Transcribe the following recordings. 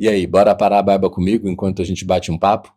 E aí, bora parar a barba comigo enquanto a gente bate um papo?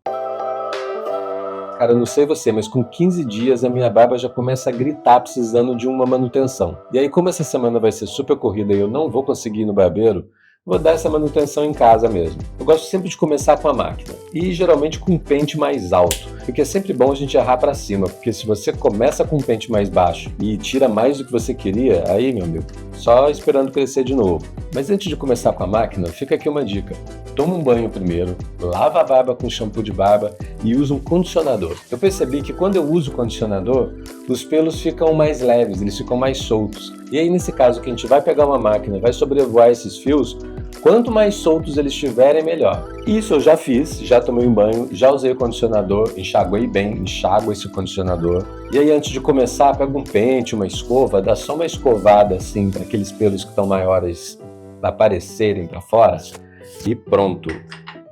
Cara, eu não sei você, mas com 15 dias a minha barba já começa a gritar precisando de uma manutenção. E aí, como essa semana vai ser super corrida e eu não vou conseguir ir no barbeiro, vou dar essa manutenção em casa mesmo. Eu gosto sempre de começar com a máquina e geralmente com um pente mais alto, porque é sempre bom a gente errar para cima, porque se você começa com um pente mais baixo e tira mais do que você queria, aí, meu amigo, só esperando crescer de novo. Mas antes de começar com a máquina, fica aqui uma dica. Toma um banho primeiro, lava a barba com shampoo de barba e usa um condicionador. Eu percebi que quando eu uso o condicionador, os pelos ficam mais leves, eles ficam mais soltos. E aí, nesse caso, que a gente vai pegar uma máquina, vai sobrevoar esses fios, quanto mais soltos eles estiverem, melhor. Isso eu já fiz, já tomei um banho, já usei o condicionador, enxaguei bem, enxago esse condicionador. E aí, antes de começar, pega um pente, uma escova, dá só uma escovada assim, para aqueles pelos que estão maiores aparecerem para fora. E pronto.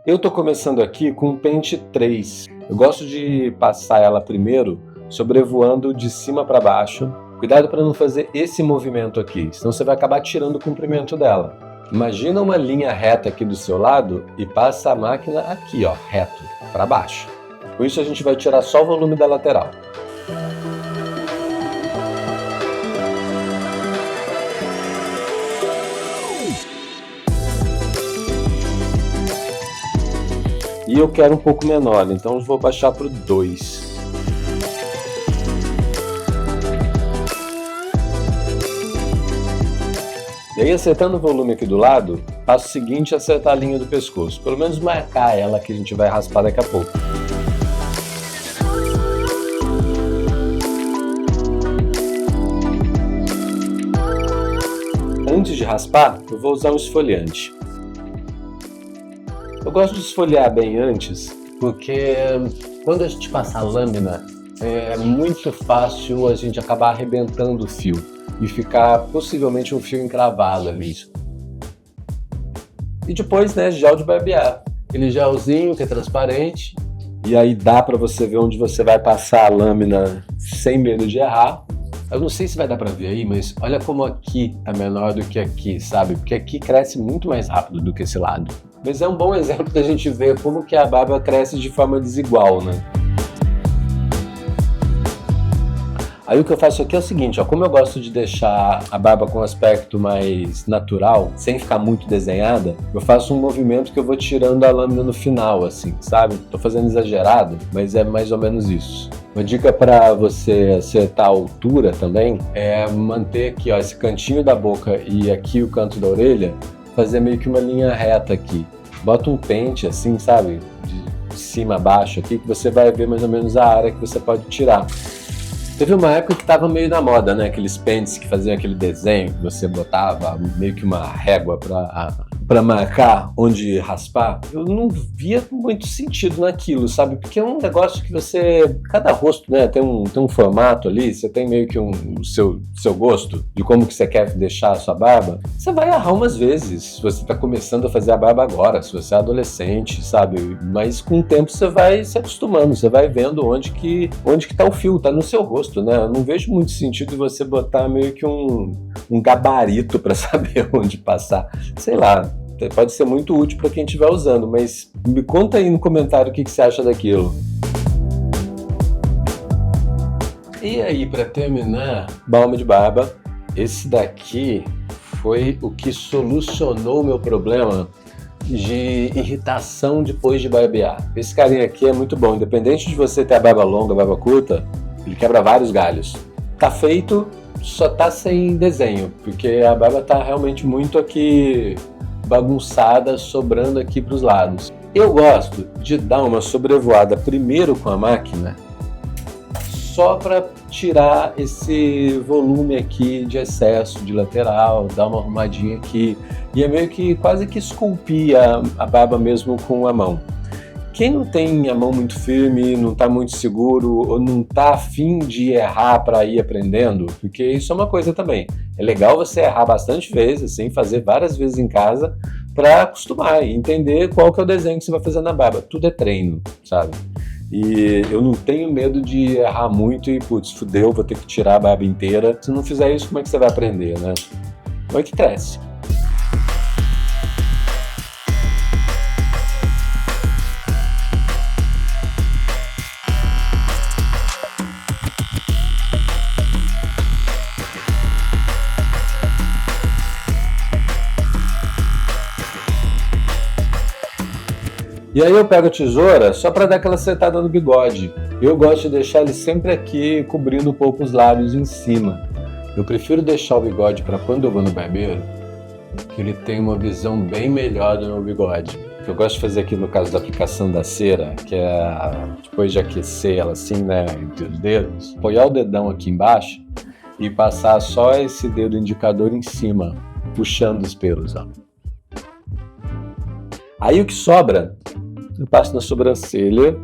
Eu tô começando aqui com um pente 3. Eu gosto de passar ela primeiro sobrevoando de cima para baixo. Cuidado para não fazer esse movimento aqui, senão você vai acabar tirando o comprimento dela. Imagina uma linha reta aqui do seu lado e passa a máquina aqui, ó, reto, para baixo. Com isso a gente vai tirar só o volume da lateral. E eu quero um pouco menor, então eu vou baixar para o 2. E aí, acertando o volume aqui do lado, passo o seguinte: acertar a linha do pescoço. Pelo menos marcar ela, que a gente vai raspar daqui a pouco. Antes de raspar, eu vou usar um esfoliante. Eu gosto de esfoliar bem antes, porque quando a gente passa a lâmina, é muito fácil a gente acabar arrebentando o fio e ficar possivelmente um fio encravado ali. E depois, né, gel de barbear. Aquele gelzinho que é transparente. E aí dá pra você ver onde você vai passar a lâmina sem medo de errar. Eu não sei se vai dar pra ver aí, mas olha como aqui tá menor do que aqui, sabe? Porque aqui cresce muito mais rápido do que esse lado. Mas é um bom exemplo da gente ver como que a barba cresce de forma desigual, né? Aí o que eu faço aqui é o seguinte, ó, como eu gosto de deixar a barba com um aspecto mais natural, sem ficar muito desenhada, eu faço um movimento que eu vou tirando a lâmina no final, assim, sabe? Tô fazendo exagerado, mas é mais ou menos isso. Uma dica para você acertar a altura também é manter aqui, ó, esse cantinho da boca e aqui o canto da orelha, fazer meio que uma linha reta aqui. Bota um pente assim, sabe? De cima a baixo aqui, que você vai ver mais ou menos a área que você pode tirar. Teve uma época que tava meio na moda, né? Aqueles pentes que faziam aquele desenho, que você botava meio que uma régua pra marcar onde raspar. Eu não via muito sentido naquilo, sabe? Porque é um negócio que você... Cada rosto, né, tem um formato ali, você tem meio que o seu gosto de como que você quer deixar a sua barba. Você vai errar umas vezes, se você tá começando a fazer a barba agora, se você é adolescente, sabe? Mas com o tempo você vai se acostumando, você vai vendo onde que tá o fio, tá no seu rosto, né? Eu não vejo muito sentido você botar meio que um gabarito para saber onde passar. Sei lá, pode ser muito útil para quem estiver usando, mas me conta aí no comentário o que você acha daquilo. E aí, para terminar, balma de barba. Esse daqui foi o que solucionou o meu problema de irritação depois de barbear. Esse carinha aqui é muito bom, independente de você ter a barba longa, a barba curta, ele quebra vários galhos. Tá feito, só tá sem desenho, porque a barba tá realmente muito aqui bagunçada, sobrando aqui para os lados. Eu gosto de dar uma sobrevoada primeiro com a máquina, só para tirar esse volume aqui de excesso de lateral, dar uma arrumadinha aqui, e é meio que quase que esculpir a barba mesmo com a mão. Quem não tem a mão muito firme, não está muito seguro ou não está afim de errar para ir aprendendo, porque isso é uma coisa também. É legal você errar bastante vezes, assim, fazer várias vezes em casa para acostumar e entender qual que é o desenho que você vai fazer na barba. Tudo é treino, sabe? E eu não tenho medo de errar muito e, putz, fudeu, vou ter que tirar a barba inteira. Se não fizer isso, como é que você vai aprender, né? Como é que cresce? E aí eu pego a tesoura só para dar aquela acertada no bigode. Eu gosto de deixar ele sempre aqui, cobrindo um pouco os lábios em cima. Eu prefiro deixar o bigode para quando eu vou no barbeiro, que ele tem uma visão bem melhor do meu bigode. O que eu gosto de fazer aqui no caso da aplicação da cera, que é depois de aquecer ela assim, né, entre os dedos, apoiar o dedão aqui embaixo e passar só esse dedo indicador em cima, puxando os pelos, ó. Aí o que sobra, eu passo na sobrancelha,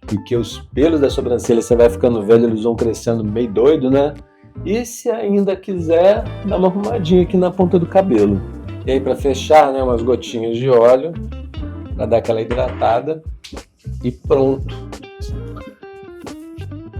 porque os pelos da sobrancelha, você vai ficando velho, eles vão crescendo meio doido, né? E se ainda quiser, dá uma arrumadinha aqui na ponta do cabelo. E aí para fechar, né, umas gotinhas de óleo, para dar aquela hidratada e pronto.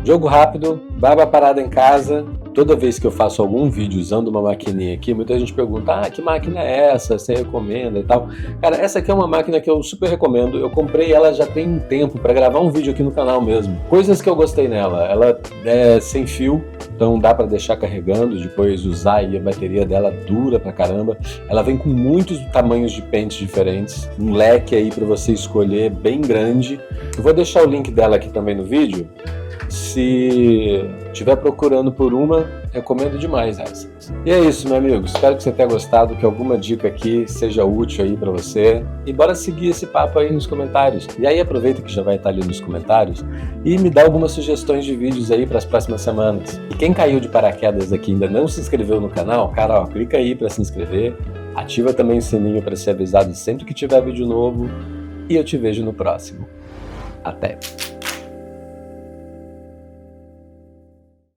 Jogo rápido, barba parada em casa. Toda vez que eu faço algum vídeo usando uma maquininha aqui, muita gente pergunta, que máquina é essa? Você recomenda e tal? Cara, essa aqui é uma máquina que eu super recomendo. Eu comprei ela já tem um tempo para gravar um vídeo aqui no canal mesmo. Coisas que eu gostei nela. Ela é sem fio, então dá para deixar carregando, depois usar e a bateria dela dura pra caramba. Ela vem com muitos tamanhos de pentes diferentes, um leque aí para você escolher bem grande. Eu vou deixar o link dela aqui também no vídeo. Se estiver procurando por uma, recomendo demais essa. E é isso, meu amigo. Espero que você tenha gostado, que alguma dica aqui seja útil aí pra você. E bora seguir esse papo aí nos comentários. E aí aproveita que já vai estar ali nos comentários e me dá algumas sugestões de vídeos aí para as próximas semanas. E quem caiu de paraquedas aqui e ainda não se inscreveu no canal, cara, ó, clica aí para se inscrever. Ativa também o sininho para ser avisado sempre que tiver vídeo novo. E eu te vejo no próximo. Até!